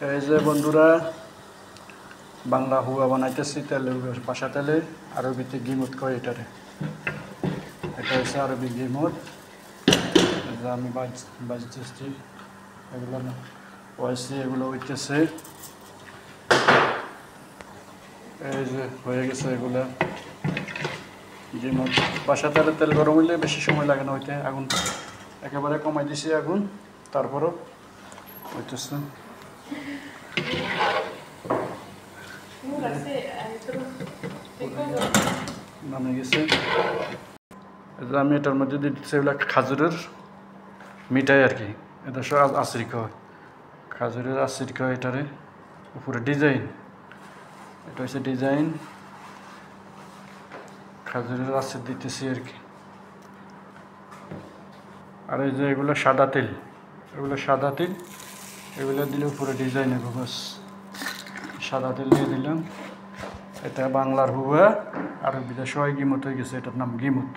এই যে বন্ধুরা বাংলা হুয়া বানাইতেছি তেলে পাশা তেলে আরবিতে গিমুত কয় এটারে। এটা হচ্ছে আরবি গিমুত। আমি বাজতেছি এগুলো ওয়াইসি এগুলো হইতেছে। এই যে হয়ে গেছে এগুলা গিমুত। পাশা তেলে তেল গরম হইলে বেশি সময় লাগে না হইতে। আগুন একেবারে কমাই দিছি আগুন, তারপরও হইতেছে। নামে গেছে। আমি এটার মধ্যে দিয়ে দিচ্ছি এগুলো খাজুরের মিঠাই আর কি। এটা সব আশির কয়, খাজুরের আশির কয় এটারে। উপরে ডিজাইন, এটা হচ্ছে ডিজাইন খাজুরের আশির দিতেছি আর কি। আর এই যে এগুলো সাদা তেল, এগুলো সাদা তেল, এগুলো দিলে উপরে ডিজাইন হবে। বাস সাদা তেল দিয়ে দিলাম। এটা বাংলার হুয়া, আর বিদেশ হয় গিমুত হয়ে গেছে। এটার নাম গিমুত।